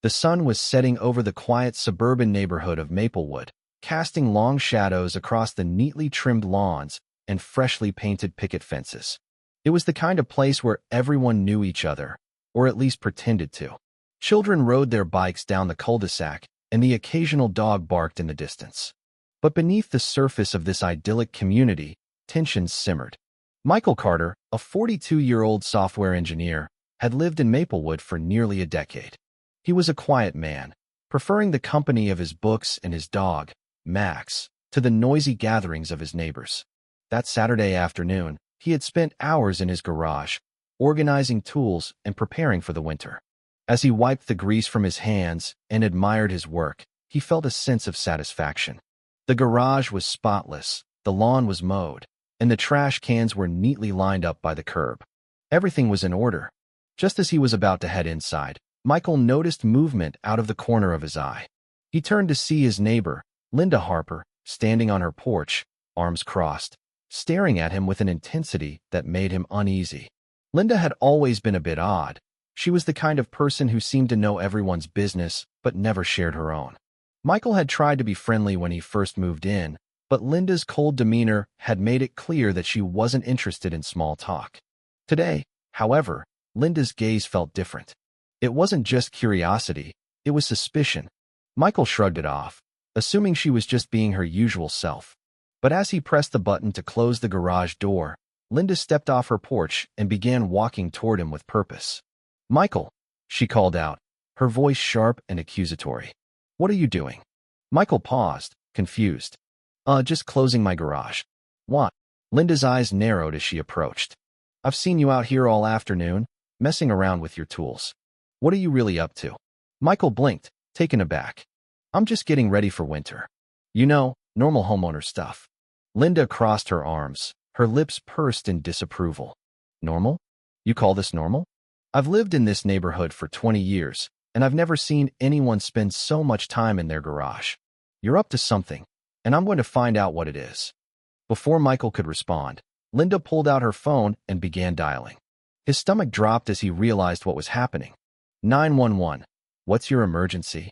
The sun was setting over the quiet suburban neighborhood of Maplewood, casting long shadows across the neatly trimmed lawns and freshly painted picket fences. It was the kind of place where everyone knew each other, or at least pretended to. Children rode their bikes down the cul-de-sac, and the occasional dog barked in the distance. But beneath the surface of this idyllic community, tensions simmered. Michael Carter, a 42-year-old software engineer, had lived in Maplewood for nearly a decade. He was a quiet man, preferring the company of his books and his dog, Max, to the noisy gatherings of his neighbors. That Saturday afternoon, he had spent hours in his garage, organizing tools and preparing for the winter. As he wiped the grease from his hands and admired his work, he felt a sense of satisfaction. The garage was spotless, the lawn was mowed, and the trash cans were neatly lined up by the curb. Everything was in order. Just as he was about to head inside, Michael noticed movement out of the corner of his eye. He turned to see his neighbor, Linda Harper, standing on her porch, arms crossed, staring at him with an intensity that made him uneasy. Linda had always been a bit odd. She was the kind of person who seemed to know everyone's business but never shared her own. Michael had tried to be friendly when he first moved in, but Linda's cold demeanor had made it clear that she wasn't interested in small talk. Today, however, Linda's gaze felt different. It wasn't just curiosity, it was suspicion. Michael shrugged it off, assuming she was just being her usual self. But as he pressed the button to close the garage door, Linda stepped off her porch and began walking toward him with purpose. "Michael," she called out, her voice sharp and accusatory. "What are you doing?" Michael paused, confused. Just closing my garage." "What?" Linda's eyes narrowed as she approached. "I've seen you out here all afternoon, messing around with your tools. What are you really up to?" Michael blinked, taken aback. "I'm just getting ready for winter. You know, normal homeowner stuff." Linda crossed her arms, her lips pursed in disapproval. "Normal? You call this normal? I've lived in this neighborhood for 20 years, and I've never seen anyone spend so much time in their garage. You're up to something, and I'm going to find out what it is." Before Michael could respond, Linda pulled out her phone and began dialing. His stomach dropped as he realized what was happening. 911. "What's your emergency?"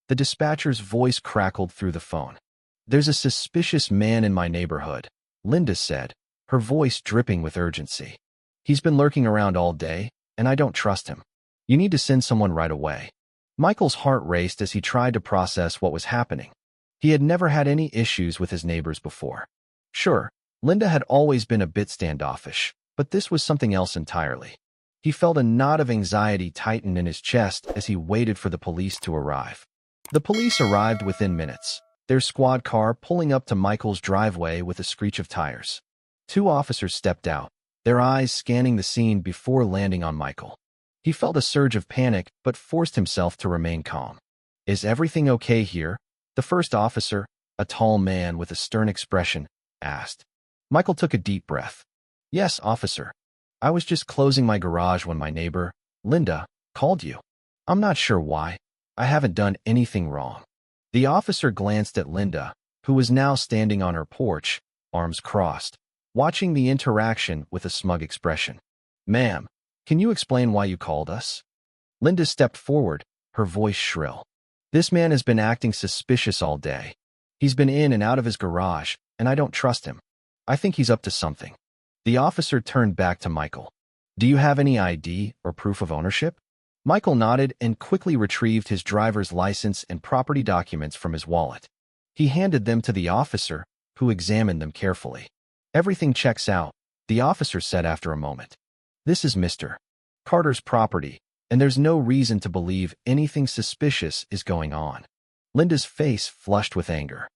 The dispatcher's voice crackled through the phone. "There's a suspicious man in my neighborhood," Linda said, her voice dripping with urgency. "He's been lurking around all day, and I don't trust him. You need to send someone right away." Michael's heart raced as he tried to process what was happening. He had never had any issues with his neighbors before. Sure, Linda had always been a bit standoffish, but this was something else entirely. He felt a knot of anxiety tighten in his chest as he waited for the police to arrive. The police arrived within minutes, their squad car pulling up to Michael's driveway with a screech of tires. Two officers stepped out, their eyes scanning the scene before landing on Michael. He felt a surge of panic but forced himself to remain calm. "Is everything okay here?" the first officer, a tall man with a stern expression, asked. Michael took a deep breath. "Yes, officer. I was just closing my garage when my neighbor, Linda, called you. I'm not sure why. I haven't done anything wrong." The officer glanced at Linda, who was now standing on her porch, arms crossed, watching the interaction with a smug expression. "Ma'am, can you explain why you called us?" Linda stepped forward, her voice shrill. "This man has been acting suspicious all day. He's been in and out of his garage, and I don't trust him. I think he's up to something." The officer turned back to Michael. "Do you have any ID or proof of ownership?" Michael nodded and quickly retrieved his driver's license and property documents from his wallet. He handed them to the officer, who examined them carefully. "Everything checks out," the officer said after a moment. "This is Mr. Carter's property, and there's no reason to believe anything suspicious is going on." Linda's face flushed with anger.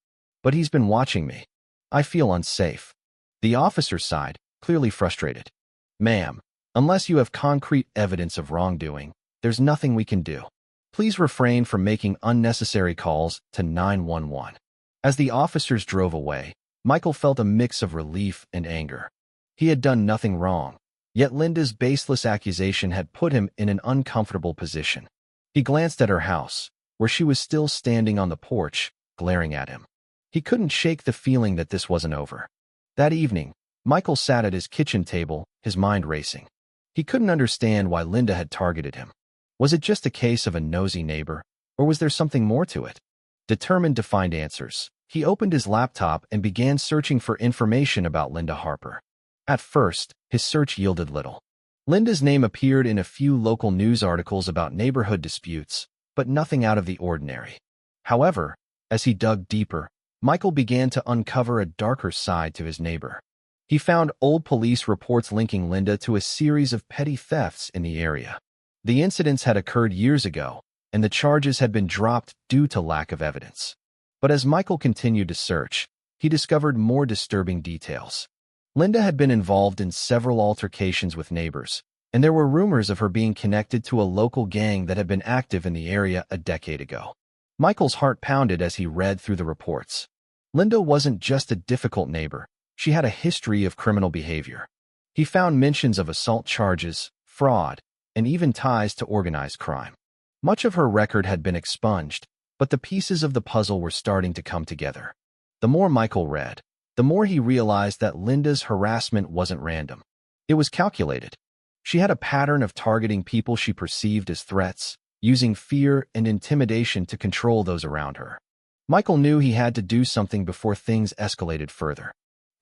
"But he's been watching me. I feel unsafe." The officer sighed, clearly frustrated. "Ma'am, unless you have concrete evidence of wrongdoing, there's nothing we can do. Please refrain from making unnecessary calls to 911. As the officers drove away, Michael felt a mix of relief and anger. He had done nothing wrong, yet Linda's baseless accusation had put him in an uncomfortable position. He glanced at her house, where she was still standing on the porch, glaring at him. He couldn't shake the feeling that this wasn't over. That evening, Michael sat at his kitchen table, his mind racing. He couldn't understand why Linda had targeted him. Was it just a case of a nosy neighbor, or was there something more to it? Determined to find answers, he opened his laptop and began searching for information about Linda Harper. At first, his search yielded little. Linda's name appeared in a few local news articles about neighborhood disputes, but nothing out of the ordinary. However, as he dug deeper, Michael began to uncover a darker side to his neighbor. He found old police reports linking Linda to a series of petty thefts in the area. The incidents had occurred years ago, and the charges had been dropped due to lack of evidence. But as Michael continued to search, he discovered more disturbing details. Linda had been involved in several altercations with neighbors, and there were rumors of her being connected to a local gang that had been active in the area a decade ago. Michael's heart pounded as he read through the reports. Linda wasn't just a difficult neighbor, she had a history of criminal behavior. He found mentions of assault charges, fraud, and even ties to organized crime. Much of her record had been expunged, but the pieces of the puzzle were starting to come together. The more Michael read, the more he realized that Linda's harassment wasn't random. It was calculated. She had a pattern of targeting people she perceived as threats, using fear and intimidation to control those around her. Michael knew he had to do something before things escalated further.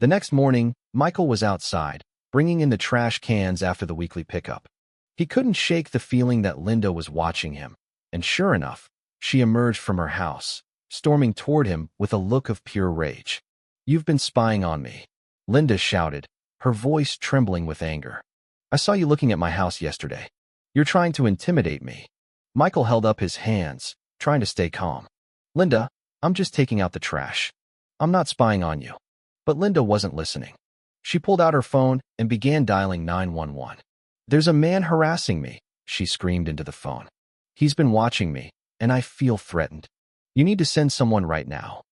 The next morning, Michael was outside, bringing in the trash cans after the weekly pickup. He couldn't shake the feeling that Linda was watching him, and sure enough, she emerged from her house, storming toward him with a look of pure rage. "You've been spying on me," Linda shouted, her voice trembling with anger. "I saw you looking at my house yesterday. You're trying to intimidate me." Michael held up his hands, trying to stay calm. "Linda, I'm just taking out the trash. I'm not spying on you." But Linda wasn't listening. She pulled out her phone and began dialing 911. "There's a man harassing me," she screamed into the phone. "He's been watching me, and I feel threatened. You need to send someone right now."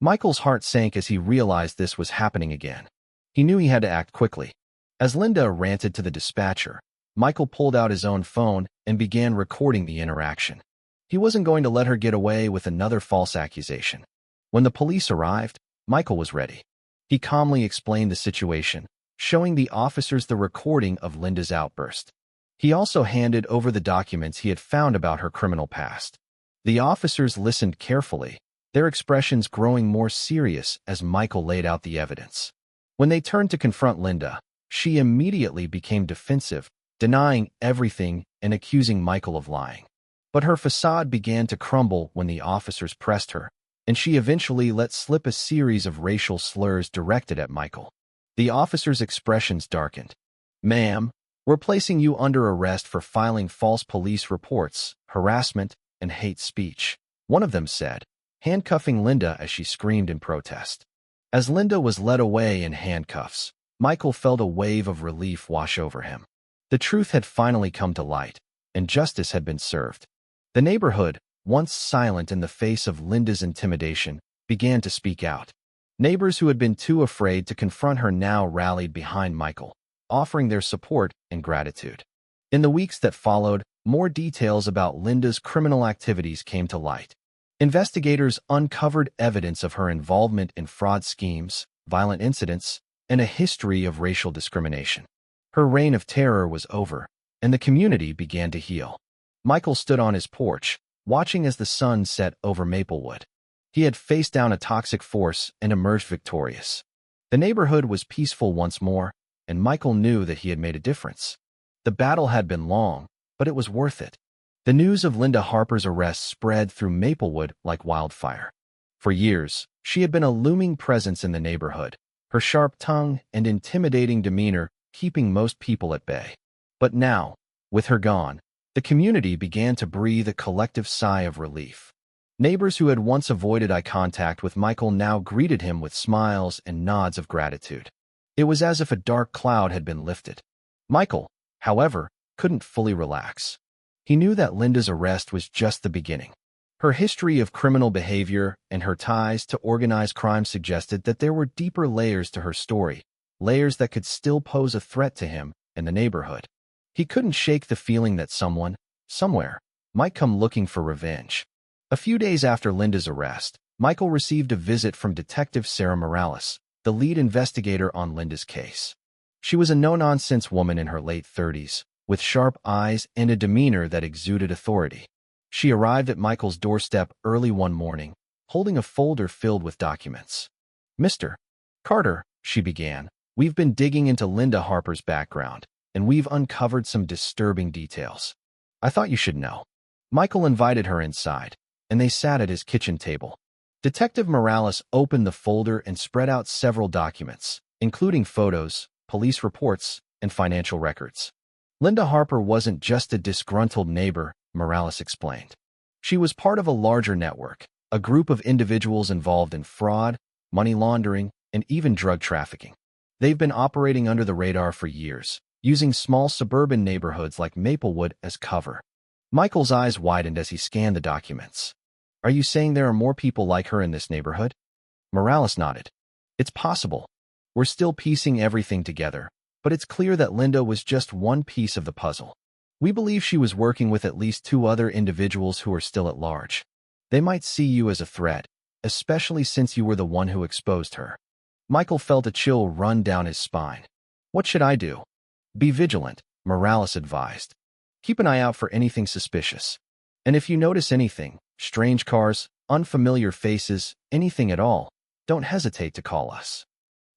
Michael's heart sank as he realized this was happening again. He knew he had to act quickly. As Linda ranted to the dispatcher, Michael pulled out his own phone and began recording the interaction. He wasn't going to let her get away with another false accusation. When the police arrived, Michael was ready. He calmly explained the situation, showing the officers the recording of Linda's outburst. He also handed over the documents he had found about her criminal past. The officers listened carefully, their expressions growing more serious as Michael laid out the evidence. When they turned to confront Linda, she immediately became defensive, denying everything and accusing Michael of lying. But her facade began to crumble when the officers pressed her, and she eventually let slip a series of racial slurs directed at Michael. The officers' expressions darkened. "Ma'am, we're placing you under arrest for filing false police reports, harassment, and hate speech," one of them said, handcuffing Linda as she screamed in protest. As Linda was led away in handcuffs, Michael felt a wave of relief wash over him. The truth had finally come to light, and justice had been served. The neighborhood, once silent in the face of Linda's intimidation, began to speak out. Neighbors who had been too afraid to confront her now rallied behind Michael, offering their support and gratitude. In the weeks that followed, more details about Linda's criminal activities came to light. Investigators uncovered evidence of her involvement in fraud schemes, violent incidents, and a history of racial discrimination. Her reign of terror was over, and the community began to heal. Michael stood on his porch, watching as the sun set over Maplewood. He had faced down a toxic force and emerged victorious. The neighborhood was peaceful once more, and Michael knew that he had made a difference. The battle had been long, but it was worth it. The news of Linda Harper's arrest spread through Maplewood like wildfire. For years, she had been a looming presence in the neighborhood, her sharp tongue and intimidating demeanor keeping most people at bay. But now, with her gone, the community began to breathe a collective sigh of relief. Neighbors who had once avoided eye contact with Michael now greeted him with smiles and nods of gratitude. It was as if a dark cloud had been lifted. Michael, however, couldn't fully relax. He knew that Linda's arrest was just the beginning. Her history of criminal behavior and her ties to organized crime suggested that there were deeper layers to her story, layers that could still pose a threat to him and the neighborhood. He couldn't shake the feeling that someone, somewhere, might come looking for revenge. A few days after Linda's arrest, Michael received a visit from Detective Sarah Morales, the lead investigator on Linda's case. She was a no-nonsense woman in her late 30s, with sharp eyes and a demeanor that exuded authority. She arrived at Michael's doorstep early one morning, holding a folder filled with documents. "Mr. Carter," she began, "we've been digging into Linda Harper's background, and we've uncovered some disturbing details. I thought you should know." Michael invited her inside, and they sat at his kitchen table. Detective Morales opened the folder and spread out several documents, including photos, police reports, and financial records. Linda Harper wasn't just a disgruntled neighbor, Morales explained. She was part of a larger network, a group of individuals involved in fraud, money laundering, and even drug trafficking. They've been operating under the radar for years, using small suburban neighborhoods like Maplewood as cover. Michael's eyes widened as he scanned the documents. "Are you saying there are more people like her in this neighborhood?" Morales nodded. "It's possible. We're still piecing everything together, but it's clear that Linda was just one piece of the puzzle. We believe she was working with at least 2 other individuals who are still at large. They might see you as a threat, especially since you were the one who exposed her." Michael felt a chill run down his spine. "What should I do?" "Be vigilant," Morales advised. "Keep an eye out for anything suspicious. And if you notice anything, strange cars, unfamiliar faces, anything at all, don't hesitate to call us."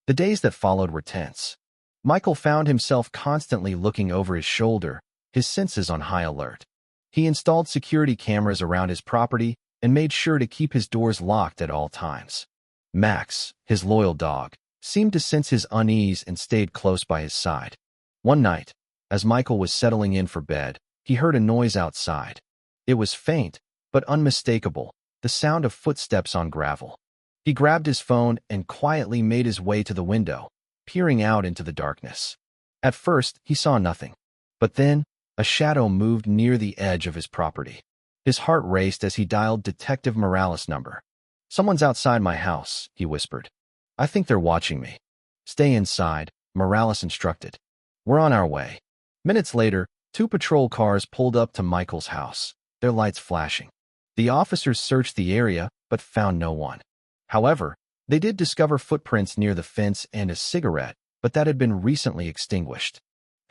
The days that followed were tense. Michael found himself constantly looking over his shoulder, his senses on high alert. He installed security cameras around his property and made sure to keep his doors locked at all times. Max, his loyal dog, seemed to sense his unease and stayed close by his side. One night, as Michael was settling in for bed, he heard a noise outside. It was faint, but unmistakable, the sound of footsteps on gravel. He grabbed his phone and quietly made his way to the window, peering out into the darkness. At first, he saw nothing. But then, a shadow moved near the edge of his property. His heart raced as he dialed Detective Morales' number. "Someone's outside my house," he whispered. "I think they're watching me." "Stay inside," Morales instructed. "We're on our way." Minutes later, 2 patrol cars pulled up to Michael's house, their lights flashing. The officers searched the area, but found no one. However, they did discover footprints near the fence and a cigarette, but that had been recently extinguished.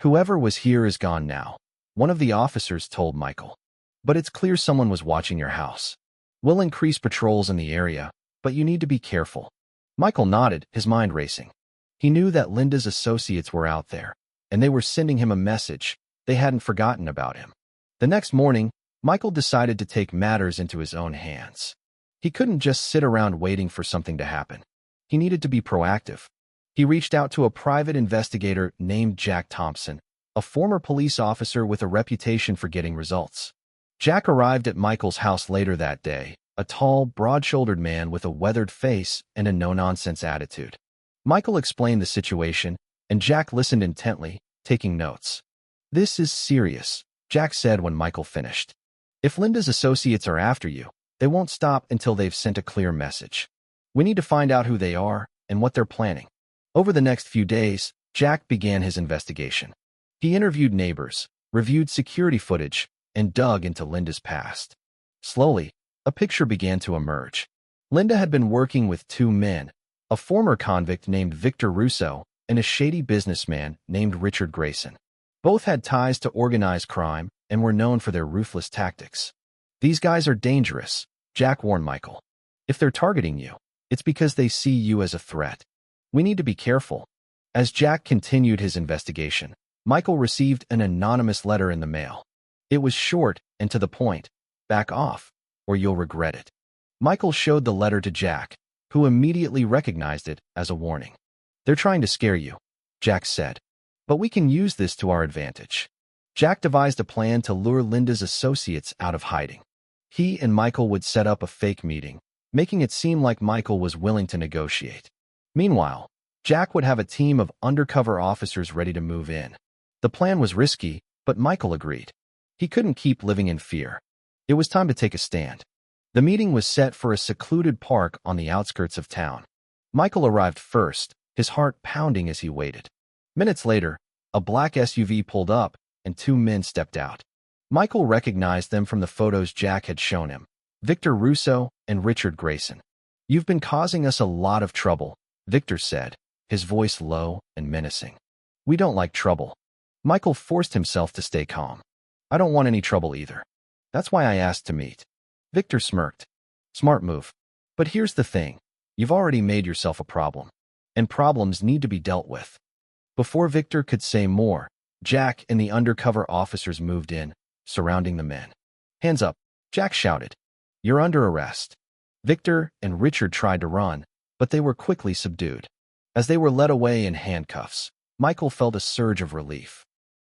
"Whoever was here is gone now," one of the officers told Michael. "But it's clear someone was watching your house. We'll increase patrols in the area, but you need to be careful." Michael nodded, his mind racing. He knew that Linda's associates were out there, and they were sending him a message. They hadn't forgotten about him. The next morning, Michael decided to take matters into his own hands. He couldn't just sit around waiting for something to happen. He needed to be proactive. He reached out to a private investigator named Jack Thompson, a former police officer with a reputation for getting results. Jack arrived at Michael's house later that day, a tall, broad-shouldered man with a weathered face and a no-nonsense attitude. Michael explained the situation, and Jack listened intently, taking notes. "This is serious," Jack said when Michael finished. "If Linda's associates are after you, they won't stop until they've sent a clear message. We need to find out who they are and what they're planning." Over the next few days, Jack began his investigation. He interviewed neighbors, reviewed security footage, and dug into Linda's past. Slowly, a picture began to emerge. Linda had been working with 2 men, a former convict named Victor Russo and a shady businessman named Richard Grayson. Both had ties to organized crime and were known for their ruthless tactics. "These guys are dangerous," Jack warned Michael. "If they're targeting you, it's because they see you as a threat. We need to be careful." As Jack continued his investigation, Michael received an anonymous letter in the mail. It was short and to the point. "Back off, or you'll regret it." Michael showed the letter to Jack, who immediately recognized it as a warning. "They're trying to scare you," Jack said. "But we can use this to our advantage." Jack devised a plan to lure Linda's associates out of hiding. He and Michael would set up a fake meeting, making it seem like Michael was willing to negotiate. Meanwhile, Jack would have a team of undercover officers ready to move in. The plan was risky, but Michael agreed. He couldn't keep living in fear. It was time to take a stand. The meeting was set for a secluded park on the outskirts of town. Michael arrived first, his heart pounding as he waited. Minutes later, a black SUV pulled up, and 2 men stepped out. Michael recognized them from the photos Jack had shown him: Victor Russo and Richard Grayson. "You've been causing us a lot of trouble," Victor said, his voice low and menacing. "We don't like trouble." Michael forced himself to stay calm. I don't want any trouble either. That's why I asked to meet. Victor smirked. Smart move. But here's the thing. You've already made yourself a problem. And problems need to be dealt with. Before Victor could say more, Jack and the undercover officers moved in, surrounding the men. Hands up, Jack shouted. You're under arrest. Victor and Richard tried to run, but they were quickly subdued. As they were led away in handcuffs, Michael felt a surge of relief.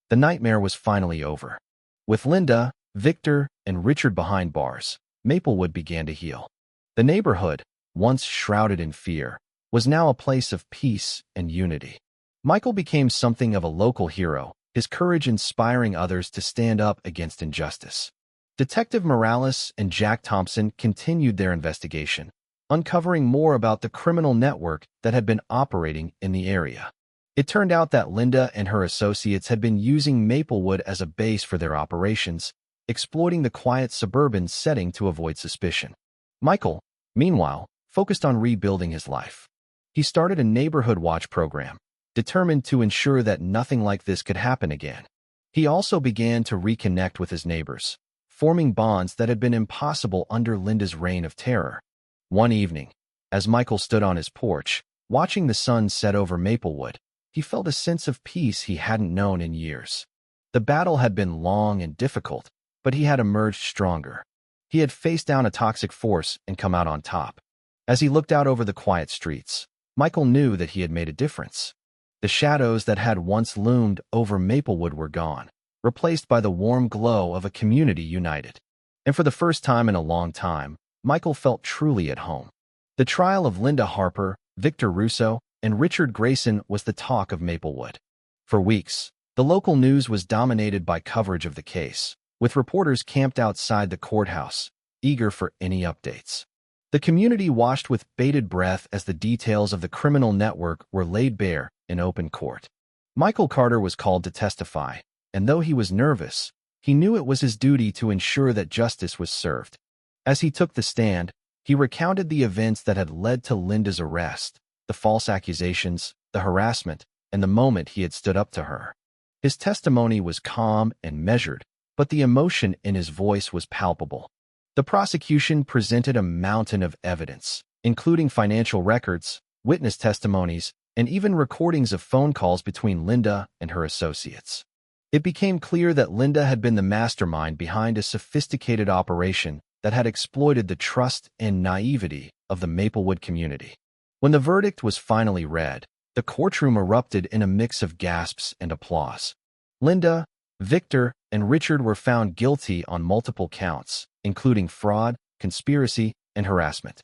The nightmare was finally over. With Linda, Victor, and Richard behind bars, Maplewood began to heal. The neighborhood, once shrouded in fear, was now a place of peace and unity. Michael became something of a local hero, his courage inspiring others to stand up against injustice. Detective Morales and Jack Thompson continued their investigation, uncovering more about the criminal network that had been operating in the area. It turned out that Linda and her associates had been using Maplewood as a base for their operations, exploiting the quiet suburban setting to avoid suspicion. Michael, meanwhile, focused on rebuilding his life. He started a neighborhood watch program, determined to ensure that nothing like this could happen again. He also began to reconnect with his neighbors, forming bonds that had been impossible under Linda's reign of terror. One evening, as Michael stood on his porch, watching the sun set over Maplewood, he felt a sense of peace he hadn't known in years. The battle had been long and difficult, but he had emerged stronger. He had faced down a toxic force and come out on top. As he looked out over the quiet streets, Michael knew that he had made a difference. The shadows that had once loomed over Maplewood were gone, replaced by the warm glow of a community united. And for the first time in a long time, Michael felt truly at home. The trial of Linda Harper, Victor Russo, and Richard Grayson was the talk of Maplewood. For weeks, the local news was dominated by coverage of the case, with reporters camped outside the courthouse, eager for any updates. The community watched with bated breath as the details of the criminal network were laid bare in open court. Michael Carter was called to testify, and though he was nervous, he knew it was his duty to ensure that justice was served. As he took the stand, he recounted the events that had led to Linda's arrest, the false accusations, the harassment, and the moment he had stood up to her. His testimony was calm and measured, but the emotion in his voice was palpable. The prosecution presented a mountain of evidence, including financial records, witness testimonies, and even recordings of phone calls between Linda and her associates. It became clear that Linda had been the mastermind behind a sophisticated operation that had exploited the trust and naivety of the Maplewood community. When the verdict was finally read, the courtroom erupted in a mix of gasps and applause. Linda, Victor, and Richard were found guilty on multiple counts, including fraud, conspiracy, and harassment.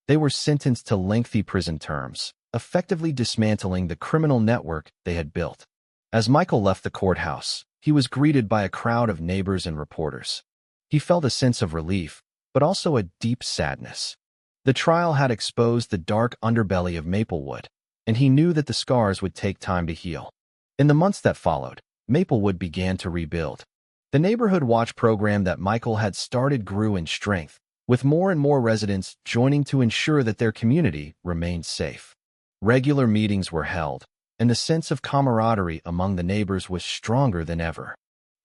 They were sentenced to lengthy prison terms, effectively dismantling the criminal network they had built. As Michael left the courthouse, he was greeted by a crowd of neighbors and reporters. He felt a sense of relief, but also a deep sadness. The trial had exposed the dark underbelly of Maplewood, and he knew that the scars would take time to heal. In the months that followed, Maplewood began to rebuild. The neighborhood watch program that Michael had started grew in strength, with more and more residents joining to ensure that their community remained safe. Regular meetings were held, and the sense of camaraderie among the neighbors was stronger than ever.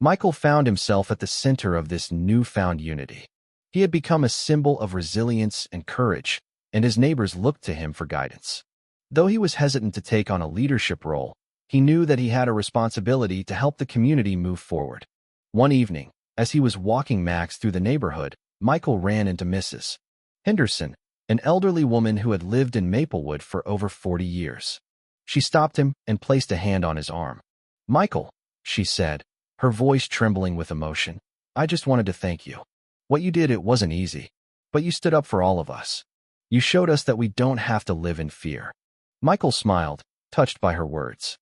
Michael found himself at the center of this newfound unity. He had become a symbol of resilience and courage, and his neighbors looked to him for guidance. Though he was hesitant to take on a leadership role, he knew that he had a responsibility to help the community move forward. One evening, as he was walking Max through the neighborhood, Michael ran into Mrs. Henderson, an elderly woman who had lived in Maplewood for over 40 years. She stopped him and placed a hand on his arm. "Michael," she said, her voice trembling with emotion, "I just wanted to thank you. What you did, it wasn't easy, but you stood up for all of us. You showed us that we don't have to live in fear." Michael smiled, touched by her words.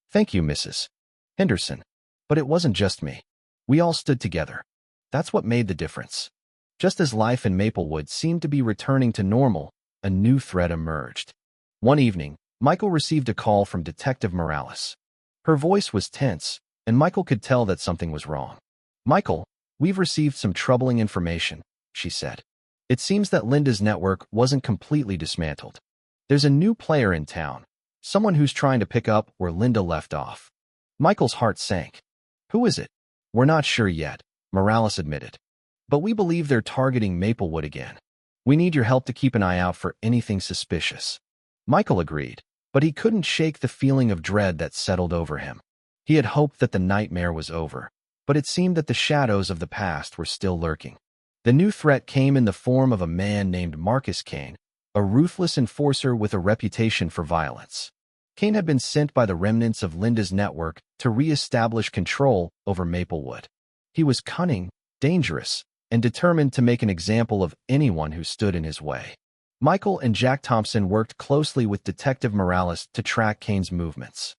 "Thank you, Mrs. Henderson. But it wasn't just me. We all stood together. That's what made the difference." Just as life in Maplewood seemed to be returning to normal, a new threat emerged. One evening, Michael received a call from Detective Morales. Her voice was tense, and Michael could tell that something was wrong. "Michael, we've received some troubling information," she said. "It seems that Linda's network wasn't completely dismantled. There's a new player in town, someone who's trying to pick up where Linda left off." Michael's heart sank. Who is it? We're not sure yet, Morales admitted. But we believe they're targeting Maplewood again. We need your help to keep an eye out for anything suspicious. Michael agreed, but he couldn't shake the feeling of dread that settled over him. He had hoped that the nightmare was over, but it seemed that the shadows of the past were still lurking. The new threat came in the form of a man named Marcus Kane, a ruthless enforcer with a reputation for violence. Kane had been sent by the remnants of Linda's network to re-establish control over Maplewood. He was cunning, dangerous, and determined to make an example of anyone who stood in his way. Michael and Jack Thompson worked closely with Detective Morales to track Kane's movements.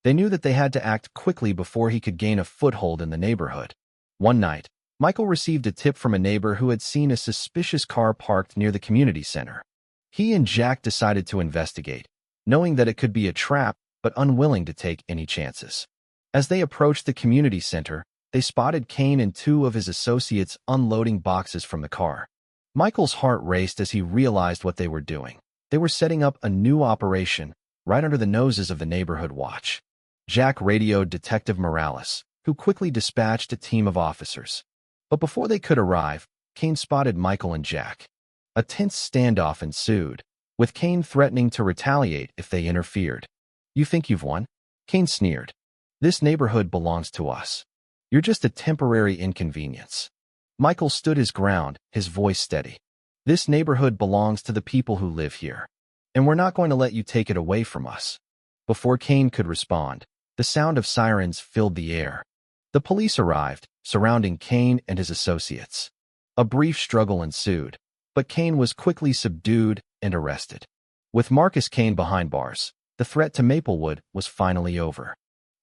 They knew that they had to act quickly before he could gain a foothold in the neighborhood. One night, Michael received a tip from a neighbor who had seen a suspicious car parked near the community center. He and Jack decided to investigate, knowing that it could be a trap, but unwilling to take any chances. As they approached the community center, they spotted Kane and two of his associates unloading boxes from the car. Michael's heart raced as he realized what they were doing. They were setting up a new operation right under the noses of the neighborhood watch. Jack radioed Detective Morales, who quickly dispatched a team of officers. But before they could arrive, Kane spotted Michael and Jack. A tense standoff ensued, with Kane threatening to retaliate if they interfered. "You think you've won?" Kane sneered. "This neighborhood belongs to us. You're just a temporary inconvenience." Michael stood his ground, his voice steady. "This neighborhood belongs to the people who live here, and we're not going to let you take it away from us." Before Kane could respond, the sound of sirens filled the air. The police arrived, surrounding Kane and his associates. A brief struggle ensued, but Kane was quickly subdued and arrested. With Marcus Kane behind bars, the threat to Maplewood was finally over.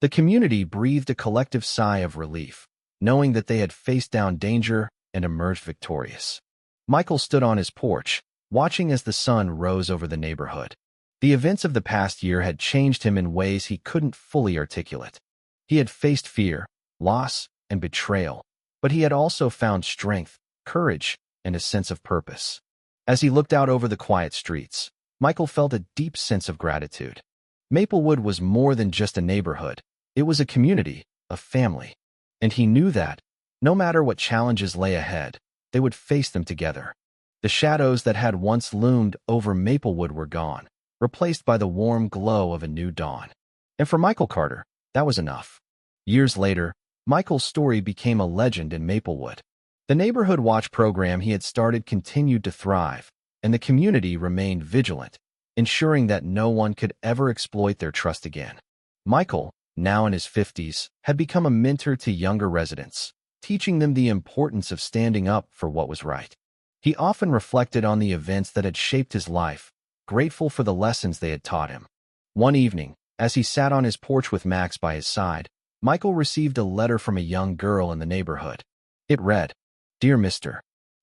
The community breathed a collective sigh of relief, knowing that they had faced down danger and emerged victorious. Michael stood on his porch, watching as the sun rose over the neighborhood. The events of the past year had changed him in ways he couldn't fully articulate. He had faced fear, loss, and betrayal, but he had also found strength, courage, and a sense of purpose. As he looked out over the quiet streets, Michael felt a deep sense of gratitude. Maplewood was more than just a neighborhood. It was a community, a family. And he knew that, no matter what challenges lay ahead, they would face them together. The shadows that had once loomed over Maplewood were gone, replaced by the warm glow of a new dawn. And for Michael Carter, that was enough. Years later, Michael's story became a legend in Maplewood. The neighborhood watch program he had started continued to thrive, and the community remained vigilant, ensuring that no one could ever exploit their trust again. Michael, now in his 50s, had become a mentor to younger residents, teaching them the importance of standing up for what was right. He often reflected on the events that had shaped his life, grateful for the lessons they had taught him. One evening, as he sat on his porch with Max by his side, Michael received a letter from a young girl in the neighborhood. It read, "Dear Mr.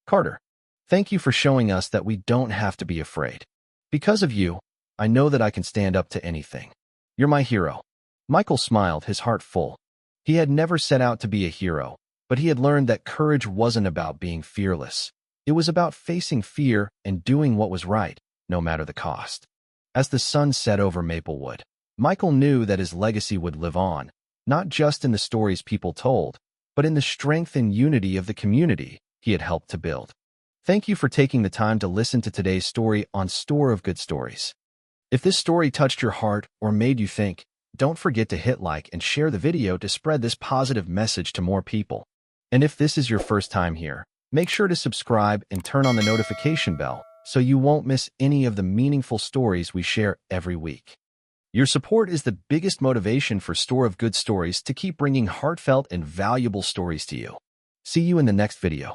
Carter, thank you for showing us that we don't have to be afraid. Because of you, I know that I can stand up to anything. You're my hero." Michael smiled, his heart full. He had never set out to be a hero, but he had learned that courage wasn't about being fearless. It was about facing fear and doing what was right, no matter the cost. As the sun set over Maplewood, Michael knew that his legacy would live on, not just in the stories people told, but in the strength and unity of the community he had helped to build. Thank you for taking the time to listen to today's story on Store of Good Stories. If this story touched your heart or made you think, don't forget to hit like and share the video to spread this positive message to more people. And if this is your first time here, make sure to subscribe and turn on the notification bell so you won't miss any of the meaningful stories we share every week. Your support is the biggest motivation for Store of Good Stories to keep bringing heartfelt and valuable stories to you. See you in the next video.